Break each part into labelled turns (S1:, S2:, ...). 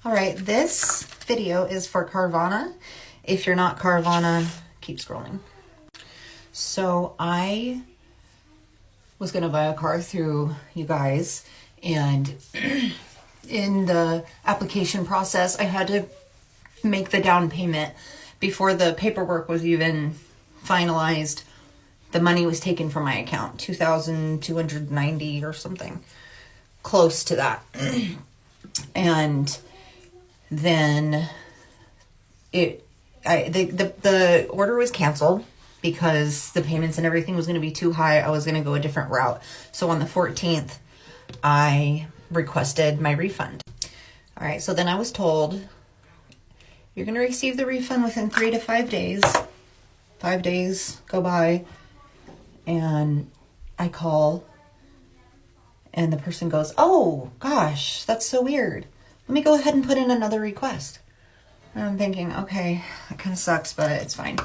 S1: All right, this video is for Carvana. If you're not Carvana, keep scrolling. So I was gonna buy a car through you guys, and in the application process, I had to make the down payment before the paperwork was even finalized. The money was taken from my account, $2,290 or something, close to that. And then the order was canceled because the payments and everything was going to be too high. I was going to go a different route. So on the 14th, I requested my refund. All right, so then I was told, you're going to receive the refund within 3 to 5 days. 5 days go by, and I call, and the person goes, oh, gosh, that's so weird. Let me go ahead and put in another request. And I'm thinking, okay, that kind of sucks, but it's fine.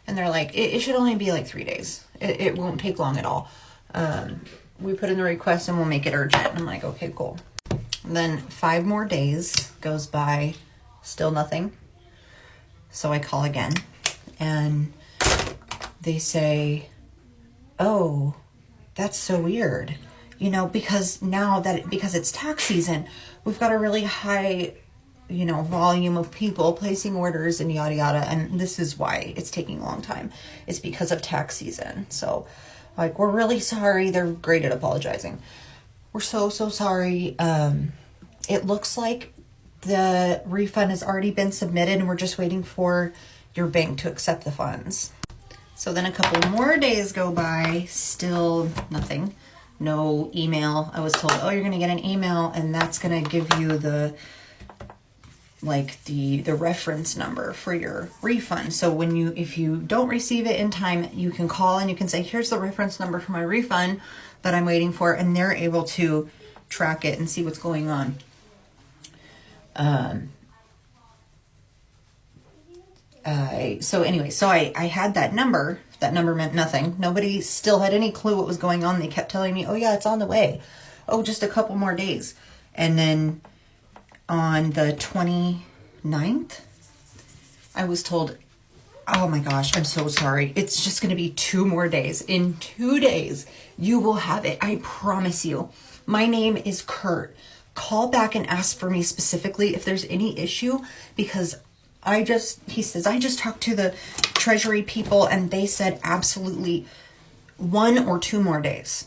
S1: And they're like, it should only be like 3 days. It won't take long at all. We put in the request and we'll make it urgent. And I'm like, okay, cool. And then 5 more days goes by, still nothing. So I call again, and they say, oh, that's so weird. You know, because because it's tax season, we've got a really high, volume of people placing orders and yada yada. And this is why it's taking a long time. It's because of tax season. So like, we're really sorry. They're great at apologizing. We're so sorry. It looks like the refund has already been submitted and we're just waiting for your bank to accept the funds. So then a couple more days go by, still nothing. No email. I was told, oh, you're going to get an email and that's going to give you the reference number for your refund. So if you don't receive it in time, you can call and you can say, here's the reference number for my refund that I'm waiting for. And they're able to track it and see what's going on. So I had that number. That number meant nothing. Nobody still had any clue what was going on. They kept telling me, oh yeah, it's on the way. Oh, just a couple more days. And then on the 29th, I was told, oh my gosh, I'm so sorry. It's just going to be 2 more days. In 2 days, you will have it. I promise you. My name is Kurt. Call back and ask for me specifically if there's any issue, because he says, I just talked to the treasury people and they said absolutely 1 or 2 more days.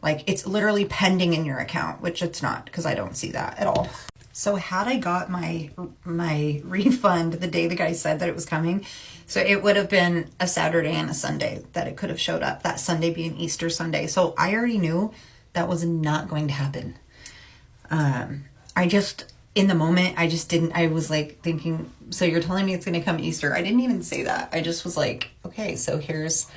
S1: Like, it's literally pending in your account, which it's not, because I don't see that at all. So had I got my refund the day the guy said that it was coming, so it would have been a Saturday and a Sunday that it could have showed up, that Sunday being Easter Sunday. So I already knew that was not going to happen. In the moment, I was like thinking, so you're telling me it's going to come Easter. I didn't even say that. I just was like, okay, so here's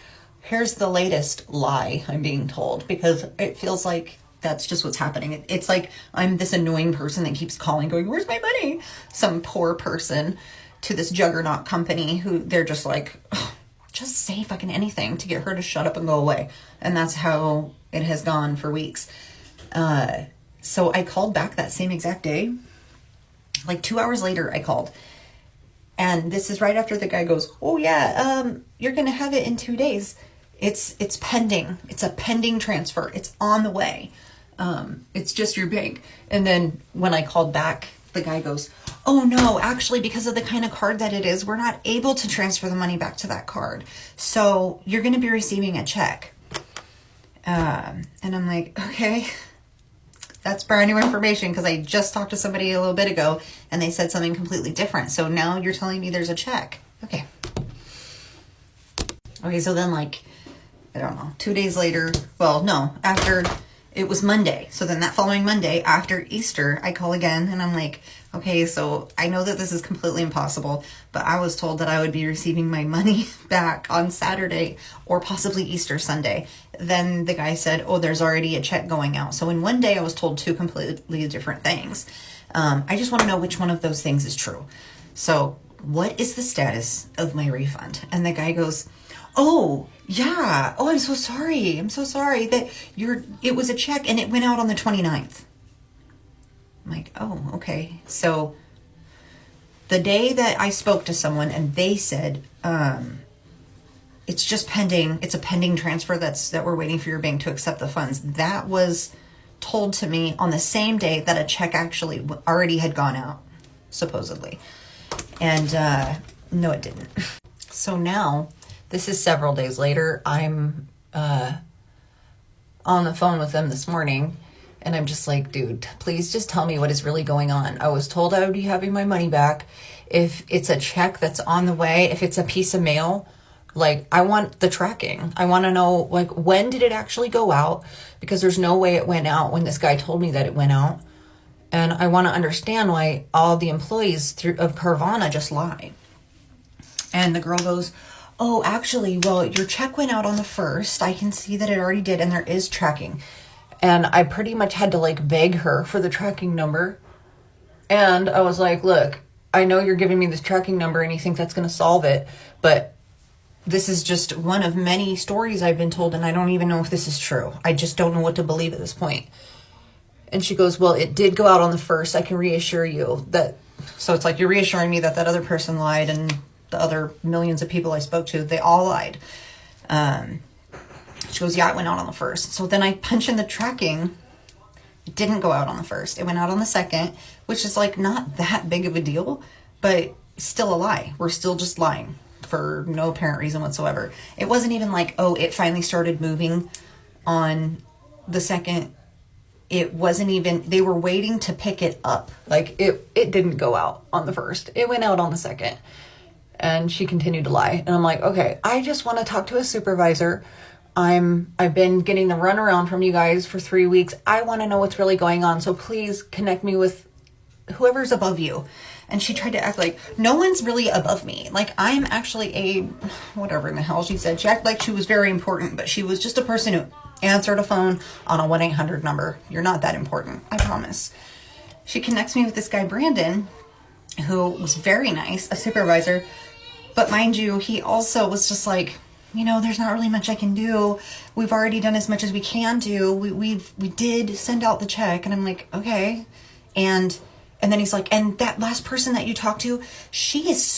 S1: the latest lie I'm being told, because it feels like that's just what's happening. It's like I'm this annoying person that keeps calling going, where's my money? Some poor person to this juggernaut company who they're just like, oh, just say fucking anything to get her to shut up and go away. And that's how it has gone for weeks. So I called back that same exact day. Like 2 hours later, I called. And this is right after the guy goes, oh yeah, you're going to have it in 2 days. It's pending. It's a pending transfer. It's on the way. It's just your bank. And then when I called back, the guy goes, oh no, actually, because of the kind of card that it is, we're not able to transfer the money back to that card. So you're going to be receiving a check. And I'm like, okay. That's brand new information, because I just talked to somebody a little bit ago and they said something completely different. So now you're telling me there's a check. Okay, so then I don't know, 2 days later, after it was Monday. So then that following Monday after Easter, I call again and I'm like, okay, so I know that this is completely impossible, but I was told that I would be receiving my money back on Saturday or possibly Easter Sunday. Then the guy said, oh, there's already a check going out. So in one day I was told 2 completely different things. I just want to know which one of those things is true. So what is the status of my refund? And the guy goes, oh, yeah. Oh, I'm so sorry. I'm so sorry that it was a check and it went out on the 29th. I'm like, oh, okay. So The day that I spoke to someone and they said, it's just pending, it's a pending transfer that we're waiting for your bank to accept the funds. That was told to me on the same day that a check actually already had gone out, supposedly. And no, it didn't. So now, this is several days later, I'm on the phone with them this morning, and I'm just like, dude, please just tell me what is really going on. I was told I would be having my money back. If it's a check that's on the way, if it's a piece of mail, like, I want the tracking. I want to know, like, when did it actually go out? Because there's no way it went out when this guy told me that it went out. And I want to understand why all the employees of Carvana just lie. And the girl goes, oh, actually, well, your check went out on the 1st. I can see that it already did, and there is tracking. And I pretty much had to, like, beg her for the tracking number. And I was like, look, I know you're giving me this tracking number and you think that's going to solve it, but this is just one of many stories I've been told, and I don't even know if this is true. I just don't know what to believe at this point. And she goes, well, it did go out on the 1st. I can reassure you that. So it's like, you're reassuring me that that other person lied, and the other millions of people I spoke to, they all lied. She goes, yeah, it went out on the 1st. So then I punch in the tracking. It didn't go out on the 1st. It went out on the 2nd, which is like not that big of a deal, but still a lie. We're still just lying for no apparent reason whatsoever. It wasn't even like, oh, it finally started moving on the 2nd. It wasn't even, they were waiting to pick it up. Like, it didn't go out on the 1st. It went out on the 2nd. And she continued to lie. And I'm like, okay, I just want to talk to a supervisor. I've been getting the runaround from you guys for 3 weeks. I want to know what's really going on. So please connect me with whoever's above you. And she tried to act like no one's really above me. Like, I'm actually a, whatever in the hell she said. She acted like she was very important, but she was just a person who answered a phone on a 1-800 number. You're not that important, I promise. She connects me with this guy, Brandon, who was very nice, a supervisor. But mind you, he also was just like, you know, there's not really much I can do. We've already done as much as we can do. We did send out the check. And I'm like, okay. And then he's like, and that last person that you talked to, she's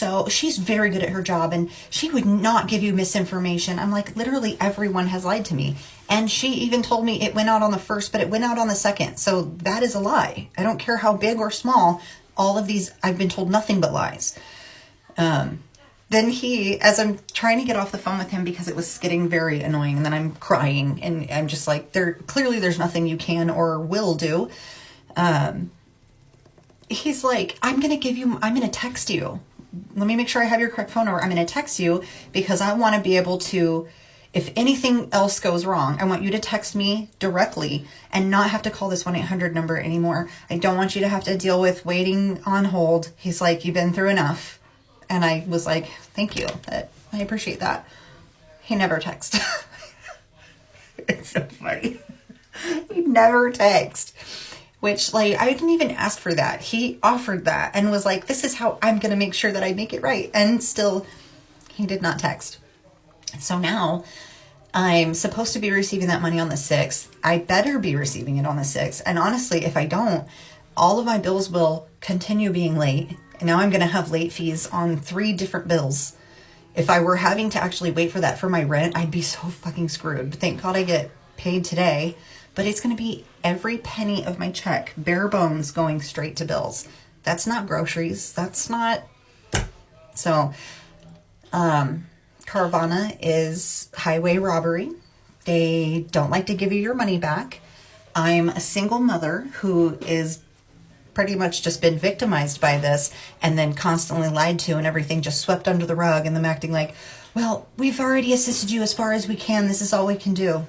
S1: very good at her job, and she would not give you misinformation. I'm like, literally everyone has lied to me. And she even told me it went out on the 1st, but it went out on the 2nd. So that is a lie. I don't care how big or small. All of these, I've been told nothing but lies. Then as I'm trying to get off the phone with him because it was getting very annoying, and then I'm crying, and I'm just like, clearly there's nothing you can or will do. He's like, I'm going to text you. Let me make sure I have your correct phone number. I'm going to text you because I want to be able to, if anything else goes wrong, I want you to text me directly and not have to call this 1-800 number anymore. I don't want you to have to deal with waiting on hold. He's like, you've been through enough. And I was like, thank you. I appreciate that. He never texts. It's so funny. He never texts. Which, like, I didn't even ask for that. He offered that and was like, this is how I'm going to make sure that I make it right. And still, he did not text. So now, I'm supposed to be receiving that money on the 6th. I better be receiving it on the 6th. And honestly, if I don't, all of my bills will continue being late. And now I'm going to have late fees on 3 different bills. If I were having to actually wait for that for my rent, I'd be so fucking screwed. Thank God I get paid today. But it's going to be every penny of my check, bare bones, going straight to bills. That's not groceries. That's not. So, Carvana is highway robbery. They don't like to give you your money back. I'm a single mother who is pretty much just been victimized by this and then constantly lied to, and everything just swept under the rug, and them acting like, well, we've already assisted you as far as we can. This is all we can do.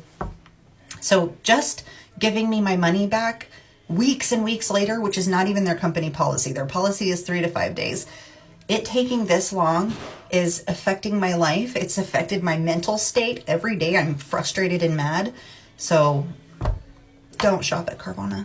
S1: So just giving me my money back weeks and weeks later, which is not even their company policy. Their policy is 3 to 5 days. It taking this long is affecting my life. It's affected my mental state. Every day I'm frustrated and mad. So don't shop at Carvana.